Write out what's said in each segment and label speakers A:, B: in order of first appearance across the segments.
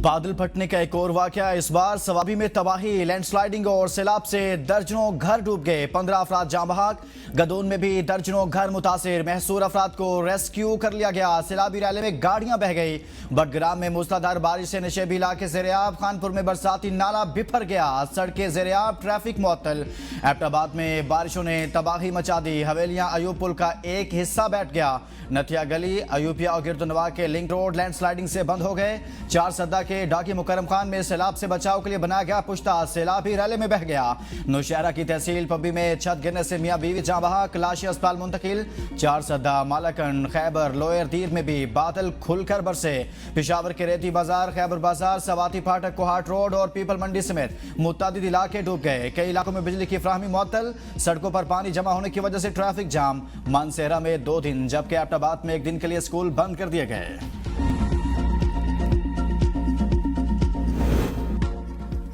A: बादल फटने का एक और वाकया। इस बार सवाबी में तबाही, लैंडस्लाइडिंग और सैलाब से दर्जनों घर डूब गए, 15 अफराद जाँ बहक। गदून में भी दर्जनों घर मुतासिर, महसूर अफराद को रेस्क्यू कर लिया गया। सैलाबी रैली में गाड़ियां बह गई। बडग्राम में मूसलाधार बारिश से नशेबी इलाके ज़ेर-ए-आब, खानपुर में बरसाती नाला बिफर गया, सड़कें ज़ेर-ए-आब, ट्रैफिक मुअत्तल। एबटाबाद में बारिशों ने तबाही मचा दी, हवेलियां अयूब पुल का एक हिस्सा बैठ गया। नथिया गली, अयूबिया और गिरदुनवा के लिंक रोड लैंडस्लाइडिंग से बंद हो गए। चार सद्दा के डाकी मुकरम खान में सैलाब से बचाव के लिए बनाया गया पुश्ता, सैलाबी रैली में बह गया। नौशहरा की तहसील पब्बी में छत गिरने से मियां बीवी जाँ बहक, लाशी अस्पताल मुंतकिल। चार सद्दा, मालाकंड, खैबर, लोयर दीर में भी बादल खुलकर बरसे। पिशावर के रेती बाजार, खैबर बाजार, सवाती फाटक, कोहाट रोड और पीपल मंडी समेत मुतअद्दिद इलाके डूब गए। कई इलाकों में बिजली की फ्राहमी मुअत्तल, सड़कों पर पानी जमा होने की वजह से ट्रैफिक जाम। मानसेरा में 2 दिन जबकि एबटाबाद में 1 दिन के लिए स्कूल बंद कर दिए गए।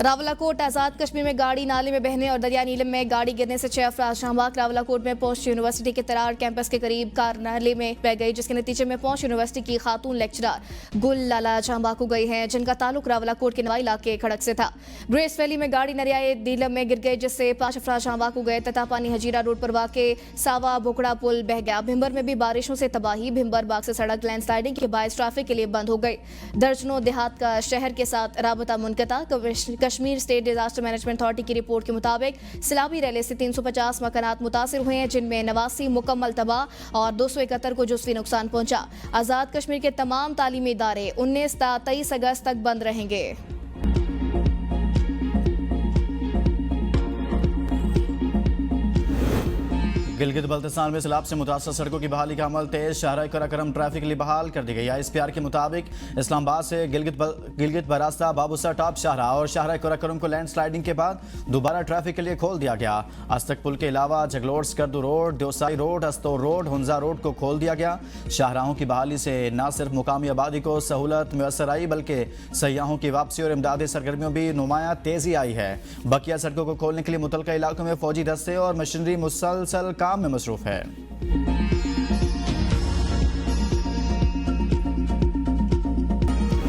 B: रावलाकोट, आजाद कश्मीर में गाड़ी नाले में बहने और दरिया नीलम में गाड़ी गिरने से 6 अफराद शाहबाग। रावलाकोट में पोस्ट यूनिवर्सिटी के तरार कैंपस के करीब कार नाले में बह गई, जिसके नतीजे में पोस्ट यूनिवर्सिटी की खातून लेक्चरर गुल लाला शाहबाग हो गई हैं, जिनका ताल्लुक रावलाकोट के नवा इलाके खड़क से था। ग्रेस वैली में गाड़ी दरियाए नीलम में गिर गई, जिससे 5 अफराद शाहबाग हो गए। ततापानी हजीरा रोड पर वाक़े सावा बोकड़ा पुल बह गया। भिम्बर में भी बारिशों से तबाही, भिम्बर बाग से सड़क लैंडस्लाइडिंग के बायस ट्रैफिक के लिए बंद हो गई। दर्जनों देहात का शहर के साथ राबता मुनक़ता। Kashmir state disaster management authority की रिपोर्ट के मुताबिक सैलाबी रैली से 350 मकानात मुतासिर हुए हैं, जिनमें 89 मुकम्मल तबाह और 271 को जुज़वी नुकसान पहुंचा। आजाद कश्मीर के तमाम तालीमी इदारे 19 ता 23 अगस्त तक बंद रहेंगे।
A: गिलगित बल्तिस्तान में सैलाब से मुतासर सड़कों की बहाली का अमल तेज, शाहराह कराकरम ट्रैफिक के लिए बहाल कर दी गई। ISPR के मुताबिक इस्लामाबाद से गिलगित बरास्ता, बाबूसा टॉप शाहराह और शाहराह कराकरम को लैंडस्लाइडिंग के बाद दोबारा ट्रैफिक के लिए खोल दिया गया। अस्तक पुल के अलावा Jaglot, Skardu road, Deosai road, Astore road, Hunza road को खोल दिया गया। शाहराहों की बहाली से न सिर्फ मुकामी आबादी को सहूलत मुयसर आई, बल्कि सयाहों की वापसी और इमदादी सरगर्मियों भी नुमाया तेजी आई है। बकिया सड़कों को खोलने के लिए मुतलका इलाकों में फौजी दस्ते और मशीनरी मुसलसल काम में मसरूफ है।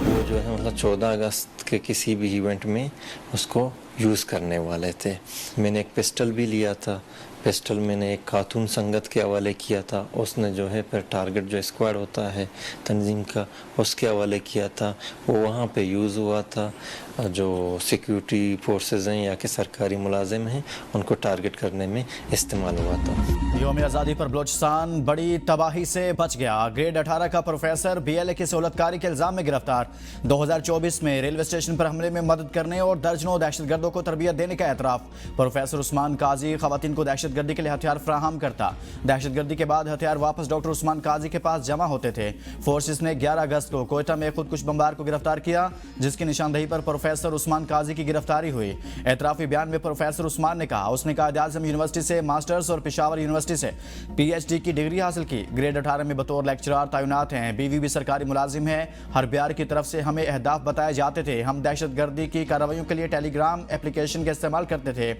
C: वो जो है मतलब 14 अगस्त के किसी भी इवेंट में उसको यूज़ करने वाले थे। मैंने एक पिस्टल भी लिया था। पिस्टल मैंने एक खातून संगत के हवाले किया था, उसने जो है फिर टारगेट जो स्क्वाड होता है तंजीम का उसके हवाले किया था। वो वहाँ पे यूज़ हुआ था। जो सिक्योरिटी फोर्सेस हैं या कि सरकारी मुलाजिम हैं उनको टारगेट करने में इस्तेमाल हुआ था।
A: यौम आज़ादी पर बलोचिस्तान बड़ी तबाही से बच गया। ग्रेड 18 का प्रोफेसर BLA की सहूलतकारी के इल्ज़ाम में गिरफ्तार। 2024 में रेलवे स्टेशन पर हमले में मदद करने और दर्जनों दहशतगर्दों को तरबियत देने का एतराफ़। प्रोफेसर उस्मान काजी ख़वातीन को दहशतगर्दी के लिए हथियार फराहम करता। दहशतगर्दी के बाद हथियार वापस डॉक्टर उस्मान काजी के पास जमा होते थे। फोर्सेस ने 11 अगस्त को कोयटा में खुदकुश बमबार को गिरफ्तार किया, जिसकी निशानदेही पर प्रोफेसर उस्मान काजी की गिरफ्तारी हुई। एतराफ़ी बयान में प्रोफेसर उस्मान ने कहा, उसने कायद-ए-आज़म यूनिवर्सिटी से मास्टर्स और पेशावर यूनिवर्सिटी से PhD की डिग्री हासिल की। ग्रेड 18 में बतौर लेक्चरर तैनात हैं। बीवी भी सरकारी मुलाजिम है। हर बियार की तरफ से हमें अहदाफ बताए जाते थे। हम दहशतगर्दी की कार्रवाइयों के लिए टेलीग्राम एप्लीकेशन का इस्तेमाल करते थे।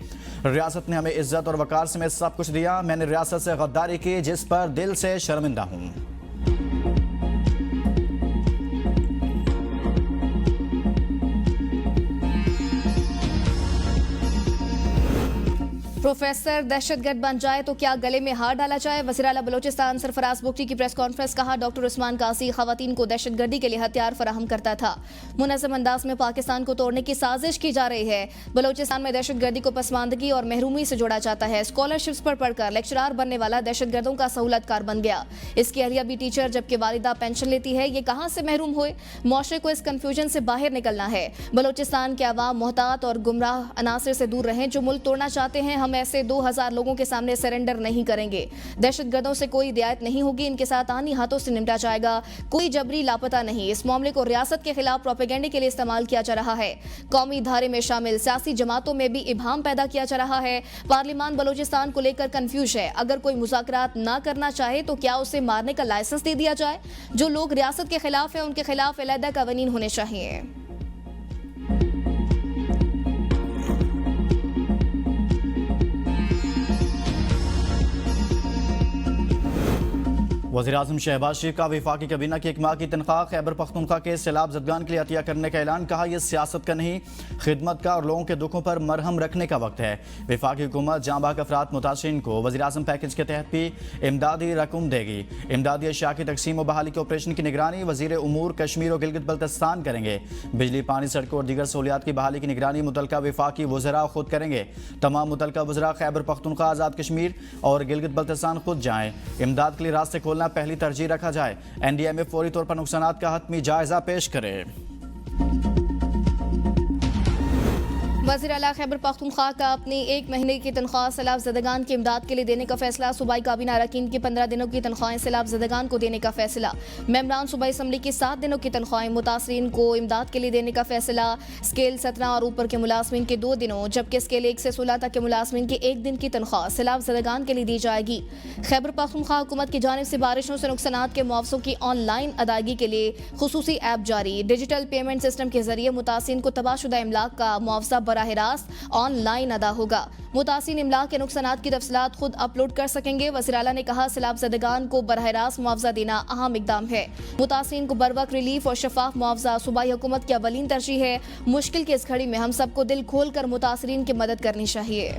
A: रियासत ने हमें इज्जत और वकार समेत सब कुछ दिया। मैंने रियासत से गद्दारी की, जिस पर दिल से शर्मिंदा हूँ।
B: प्रोफेसर दहशतगर्द बन जाए तो क्या गले में हार डाला जाए? वज़ीर आला बलोचिस्तान सरफराज बुगटी की प्रेस कॉन्फ्रेंस। कहा, डॉक्टर उस्मान काजी ख़वातीन को दहशतगर्दी के लिए हथियार फराहम करता था। मुनज़्ज़म अंदाज में पाकिस्तान को तोड़ने की साजिश की जा रही है। बलोचिस्तान में दहशतगर्दी को पसमानदगी और महरूमी से जोड़ा जाता है। स्कॉलरशिप्स पर पढ़कर लेक्चरार बनने वाला दहशतगर्दों का सहूलतकार बन गया। इसकी अहलिया भी टीचर, जबकि वालिदा पेंशन लेती है। ये कहाँ से महरूम हुए? मुआशरे को इस कन्फ्यूजन से बाहर निकलना है। बलोचिस्तान के अवाम मोहतात और गुमराह अनासर से दूर रहें जो मुल्क तोड़ना चाहते हैं। हम ऐसे 2000 लोगों के सामने सरेंडर नहीं करेंगे। दहशतगर्दों से कोई रियायत नहीं होगी। इनके साथ आनी हाथों से निपटा जाएगा। कोई जबरी लापता नहीं। इस मामले को रियासत के खिलाफ प्रोपेगेंडे के लिए इस्तेमाल किया जा रहा है। कौमी धारे में शामिल सियासी जमातों में भी इबाहम पैदा किया जा रहा है। पार्लियामान बलोचिस्तान को लेकर कंफ्यूज है। अगर कोई मुज़ाकरात ना करना चाहे तो क्या उसे मारने का लाइसेंस दे दिया जाए? जो लोग रियासत के खिलाफ है उनके खिलाफ अलहदा कानून होने चाहिए।
A: वज़ीर-ए-आज़म शहबाज शरीफ का वफाकी काबीना की एक माह की तनख्वाह खैबर पख्तूनख्वा के सैलाब ज़दगान के लिए अतिया करने का ऐलान। कहा यह सियासत का नहीं, खिदमत का और लोगों के दुखों पर मरहम रखने का वक्त है। वफाकी हुकूमत जाँ बाग अफराद मुतासिरीन को वज़ीर-ए-आज़म पैकेज के तहत भी इमदादी रकम देगी। इमदादी अशिया की तकसीम व बहाली के ऑपरेशन की निगरानी वज़ीर उमूर कश्मीर और गिलगित बल्तिस्तान करेंगे। बिजली, पानी, सड़कों और दीगर सहूलियात की बहाली की निगरानी मुतलका वफाकी वज़रा खुद करेंगे। तमाम मुतलका वज़रा खैबर पख्तूनख्वा, आज़ाद कश्मीर और गिलगित बल्तिस्तान खुद जाएँ। इमदाद के लिए रास्ते खोलना पहली तरजीह रखा जाए। एनडीएमए फौरी तौर पर नुकसानात का हतमी जायजा पेश करे।
B: वज़ीर आला खैबर पख्तूनख्वा का अपनी एक महीने की तनख्वाह सैलाब ज़दगान की इमदाद के लिए देने का फैसला। सूबाई काबीना अरकान की 15 दिनों की तनख्वाहें सैलाब ज़दगान को देने का फैसला। मेंबरान सूबाई असम्बली की 7 दिनों की तनख्वाहें मुतासरीन को इमदाद के लिए देने का फैसला। स्केल 17 और ऊपर के मुलाजमीन के 2 दिनों जबकि स्केल 1 से 16 तक के मुलाजमीन की 1 दिन की तनख्वाह सैलाब ज़दगान के लिए दी जाएगी। खैबर पख्तूनख्वा हुकूमत की जानिब से बारिशों से नुकसानात के मुआवजों की ऑनलाइन अदायगी के लिए खुसूसी ऐप जारी। डिजिटल पेमेंट सिस्टम के जरिए मुतासिरीन को तबाहशुदा इमलाक का मुआवजा बराह रास्त ऑनलाइन अदा होगा। मुतासिर इमलाक के नुकसानात की तफसीलात खुद अपलोड कर सकेंगे। वज़ीर आला ने कहा सैलाब ज़दगान को बराह रास्त मुआवजा देना अहम इकदाम है। मुतासिरीन को बरवक्त रिलीफ और शफाफ मुआवजा सूबाई हुकूमत की अवलीन तरजीह है। मुश्किल की इस घड़ी में हम सबको दिल खोल कर मुतासिरीन की मदद करनी चाहिए।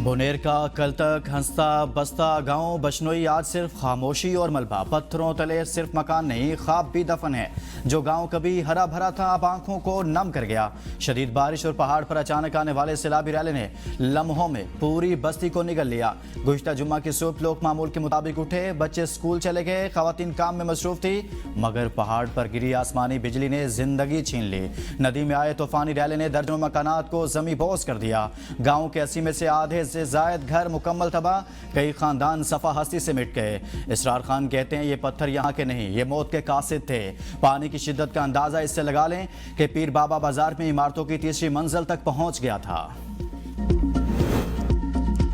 A: बुनेर का कल तक हंसता बसता गांव बशनोई आज सिर्फ खामोशी और मलबा। पत्थरों तले सिर्फ मकान नहीं, ख्वाब भी दफन है। जो गांव कभी हरा भरा था अब आंखों को नम कर गया। शदीद बारिश और पहाड़ पर अचानक आने वाले सैलाबी रैले ने लम्हों में पूरी बस्ती को निगल लिया। गुज़िश्ता जुम्मा की सुबह लोग मामूल के मुताबिक उठे, बच्चे स्कूल चले गए, खवातीन काम में मसरूफ थी, मगर पहाड़ पर गिरी आसमानी बिजली ने जिंदगी छीन ली। नदी में आए तूफानी रैले ने दर्जनों मकानात को जमी बोस कर दिया। गाँव के 80 में से आधे से जायद घर मुकम्मल तबाह, कई खानदान सफा हस्ती से मिट गए। इसरार खान कहते हैं ये पत्थर यहाँ के नहीं, ये मौत के कासिद थे। पानी की शिद्दत का अंदाजा इससे लगा लें कि पीर बाबा बाजार में इमारतों की तीसरी मंजिल तक पहुंच गया था।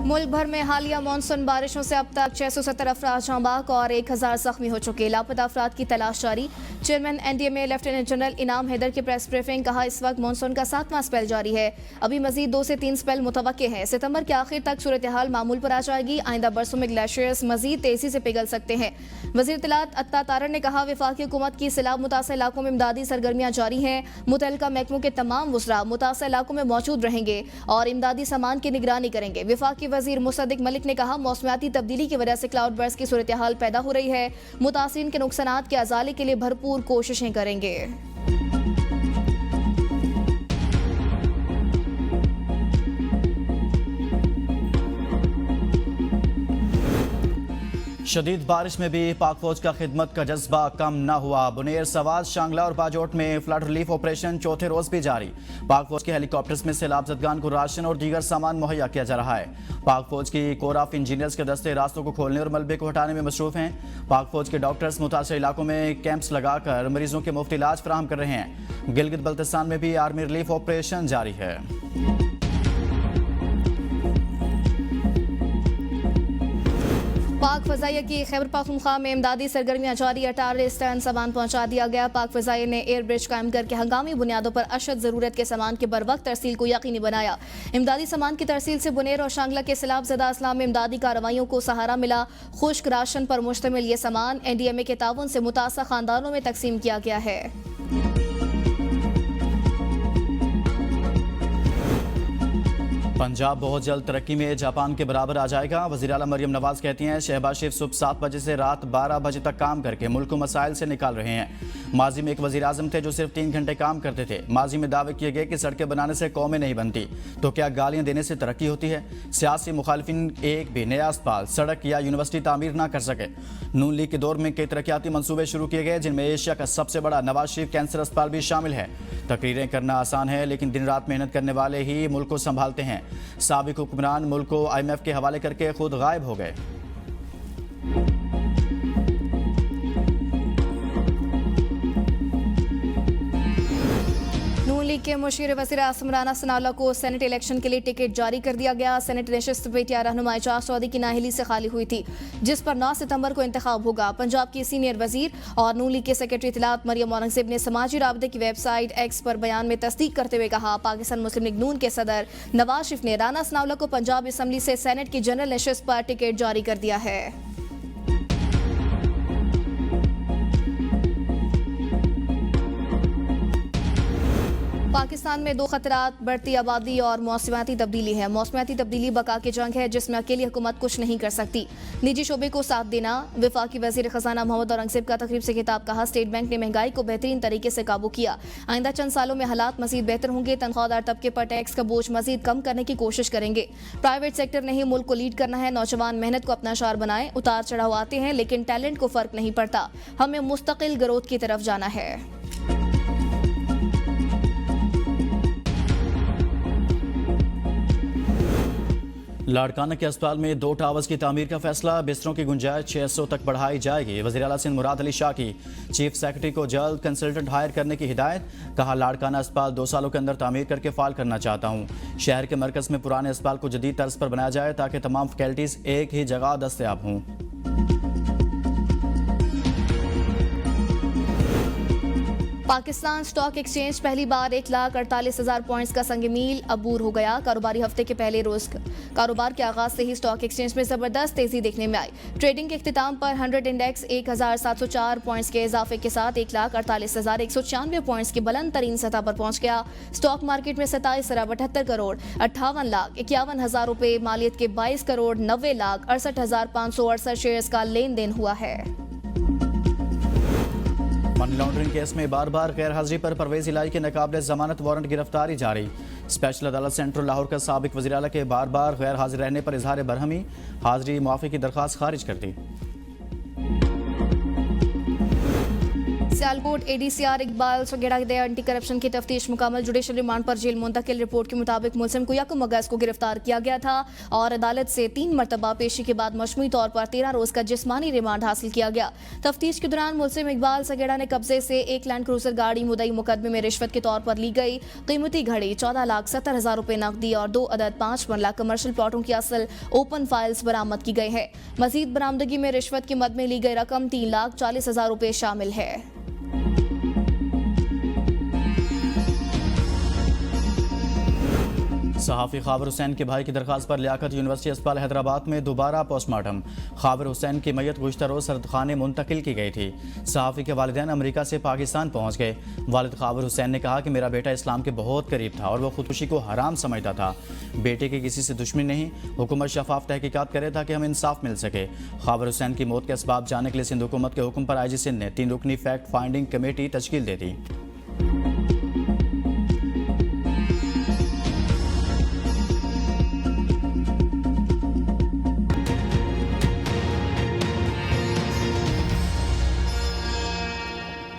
B: मुल्क भर में हालिया मानसून बारिशों से अब तक 670 अफराद जाँ बाग और 1000 जख्मी हो चुके। लापता अफराद की तलाश जारी। चेयरमैन एनडीएमए लेफ्टिनेंट जनरल इनाम हैदर की प्रेस ब्रीफिंग। कहा इस वक्त मानसून का 7वां स्पेल जारी है। अभी मजीद 2 से 3 स्पेल मुतवक्के हैं। सितंबर के आखिर तक सूरत हाल मामूल पर आ जाएगी। आइंदा बरसों में ग्लेशियर्स मजीद तेजी से पिघल सकते हैं। वज़ीर इत्तलात अत्ता तारड़ ने कहा वफाकी हुकूमत की सैलाब मुतासर इलाकों में इमदादी सरगर्मियाँ जारी हैं। मुतल्लिका महकमों के तमाम वज़रा मुतासर इलाकों में मौजूद रहेंगे और इमदादी सामान की निगरानी करेंगे। वफाकी वज़ीर मुसद्दिक मलिक ने कहा मौसमियाती तब्दीली की वजह से क्लाउड बर्स्ट की सूरत हाल पैदा हो रही है। मुतासिरीन के नुकसानात के अजाले के लिए भरपूर कोशिशें करेंगे।
A: शदीद बारिश में भी पाक फौज का खिदमत का जज्बा कम न हुआ। बुनेर, सवाज, शांगला और बाजोट में फ्लड रिलीफ ऑपरेशन चौथे रोज भी जारी। पाक फौज के हेलीकॉप्टर्स में सैलाब ज़दगान को राशन और दीगर सामान मुहैया किया जा रहा है। पाक फौज की कोर ऑफ इंजीनियर्स के दस्ते रास्तों को खोलने और मलबे को हटाने में मसरूफ हैं। पाक फौज के डॉक्टर्स मुतासर इलाकों में कैंप्स लगाकर मरीजों के मुफ्त इलाज फराहम कर रहे हैं। गिलगित बल्तिस्तान में भी आर्मी रिलीफ ऑपरेशन जारी है।
B: पाक फ़ज़ाइया की खैबर पख्तूनख्वा में इमदादी सरगर्मियाँ जारी। 18 टन सामान पहुँचा दिया गया। पाक फ़ज़ाइया ने एयर ब्रिज कायम करके हंगामी बुनियादों पर अशद ज़रूरत के सामान के बरवक्त तरसील को यकीनी बनाया। इमदादी सामान की तरसील से बुनेर और शांगला के सैलाब ज़दा अजला में इमदादी कार्रवाइयों को सहारा मिला। खुश्क राशन पर मुश्तमिल ये सामान एनडीएमए के ताउन से मुतासर खानदानों में तकसीम किया गया है।
A: पंजाब बहुत जल्द तरक्की में जापान के बराबर आ जाएगा। वज़ीर आला मरियम नवाज कहती हैं शहबाज शरीफ सुबह 7 बजे से रात 12 बजे तक काम करके मुल्क को मसाइल से निकाल रहे हैं। माजी में एक वज़ीर आज़म थे जो सिर्फ 3 घंटे काम करते थे। माजी में दावे किए गए कि सड़कें बनाने से कौमें नहीं बनती, तो क्या गालियाँ देने से तरक्की होती है? सियासी मुखालिफिन एक भी नया अस्पताल, सड़क या यूनिवर्सिटी तामीर ना कर सके। नून लीग के दौर में कई तरक्याती मनसूबे शुरू किए गए जिनमें एशिया का सबसे बड़ा नवाज शरीफ कैंसर अस्पताल भी शामिल है। तकरीरें करना आसान है लेकिन दिन रात मेहनत करने वाले ही मुल्क को संभालते हैं। साबिक हुक्मरान मुल्क को IMF के हवाले करके खुद गायब हो गए।
B: नून लीग के मुशीर वज़ीर आज़म राना सनाउल्लाह को सेनेट इलेक्शन के लिए टिकट जारी कर दिया गया। सेनेट नशिस्त पीटीआई रहनुमा एजाज चौधरी की नाअहली से खाली हुई थी, जिस पर 9 सितंबर को इंतखाब होगा। पंजाब की सीनियर वजीर और नून लीग के सेक्रेटरी इत्तलात मरियम औरंगजेब ने समाजी राबते की वेबसाइट एक्स पर बयान में तस्दीक करते हुए कहा, पाकिस्तान मुस्लिम लीग नून के सदर नवाज शरीफ ने राना सनाउल्लाह को पंजाब असम्बली से सेनेट की जनरल नशिस्त पर टिकट जारी कर दिया है। पाकिस्तान में 2 खतरात, बढ़ती आबादी और मौसमियाती तब्दीली है। मौसमियाती तब्दीली बका की जंग है, जिसमें अकेली हुकूमत कुछ नहीं कर सकती। निजी शोबे को साथ देना। वफाकी वजीर खजाना मोहम्मद औरंगजेब का तकरीब से खिताब, कहा स्टेट बैंक ने महंगाई को बेहतरीन तरीके से काबू किया। आइंदा चंद सालों में हालात मजीद बेहतर होंगे। तनख्वाहदार तबके पर टैक्स का बोझ मजीद कम करने की कोशिश करेंगे। प्राइवेट सेक्टर ने ही मुल्क को लीड करना है। नौजवान मेहनत को अपना शार बनाए। उतार चढ़ाव आते हैं, लेकिन टैलेंट को फर्क नहीं पड़ता। हमें मुस्तकिल ग्रोथ की तरफ जाना है।
A: लाड़काना के अस्पताल में 2 टावर्स की तामीर का फैसला। बिस्तरों की गुंजाइश 600 तक बढ़ाई जाएगी। वज़ीर आला सिंध मुराद अली शाह की चीफ सेक्रेटरी को जल्द कंसल्टेंट हायर करने की हिदायत। कहा लाड़काना अस्पताल 2 सालों के अंदर तामीर करके फाल करना चाहता हूँ। शहर के मरकज़ में पुराने अस्पताल को जदीद तर्ज पर बनाया जाए ताकि तमाम फैकल्टीज एक ही जगह दस्तयाब हों।
B: पाकिस्तान स्टॉक एक्सचेंज पहली बार 1,48,000 पॉइंट्स का संग मील अबूर हो गया। कारोबारी हफ्ते के पहले रोज कारोबार के आगाज से ही स्टॉक एक्सचेंज में जबरदस्त तेजी देखने में आई। ट्रेडिंग के इख्तिताम पर 100 इंडेक्स 1,704 पॉइंट्स के इजाफे के साथ 1,48,196 पॉइंट्स की बुलंद तरीन सतह पर पहुंच गया। स्टॉक मार्केट में 27,78 करोड़ 58,51,000 रुपए, मालियत के 22 करोड़ 90,68,568 शेयर्स का लेन देन हुआ है।
A: मनी लॉन्ड्रिंग केस में बार बार गैर हाजिरी पर परवेज इलाही के नाकाबिले जमानत वारंट गिरफ्तारी जारी। स्पेशल अदालत सेंट्रल लाहौर का साबिक वज़ीर आला के बार बार गैर हाजिर रहने पर इजहार बरहमी, हाजिरी मुआफ़ी की दरख्वास्त खारिज कर दी।
B: सियालकोट एडीसीआर इकबाल सगेड़ा के एंटी करप्शन की तफ्तीश मुकम्मल। जुडिशल रिमांड पर जेल मुंतकिल। रिपोर्ट के मुताबिक मुलजिम को 1 अगस्त को गिरफ्तार किया गया था और अदालत से 3 मरतबा पेशी के बाद मजमूई तौर पर 13 रोज का जिस्मानी रिमांड हासिल किया गया। तफ्तीश के दौरान मुलजिम इकबाल सगेड़ा ने कब्जे से 1 लैंड क्रूजर गाड़ी मुद्दई मुकदमे में रिश्वत के तौर पर ली गई कीमती घड़ी, 14,70,000 रुपए नकदी और 2 अदद 5 मरला कमर्शियल प्लॉटों की असल ओपन फाइल्स बरामद की गई है। मजीद बरामदगी में रिश्वत की मद में ली गई रकम 3,40,000 रुपए शामिल है।
A: सहाफ़ी खाबर हुसैन के भाई की दरख्वास्त पर लियाकत यूनिवर्सिटी अस्पताल हैदराबाद में दोबारा पोस्टमार्टम। खाबर हुसैन की मैयत गुज़श्ता रोज़ सरदखाने मुंतकिल की गई थी। सहाफ़ी के वालिदैन अमेरिका से पाकिस्तान पहुँच गए। वालिद खाबर हुसैन ने कहा कि मेरा बेटा इस्लाम के बहुत करीब था और वह खुदकुशी को हराम समझता था। बेटे की किसी से दुश्मनी नहीं, हुकूमत शफाफ तहकीकात करे ताकि हमें इंसाफ मिल सके। खाबर हुसैन की मौत के असबाब जानने के लिए सिंध हुकूमत के हुक्म पर IG सिंध ने 3 रुकनी फैक्ट फाइंडिंग कमेटी तश्कील दे दी।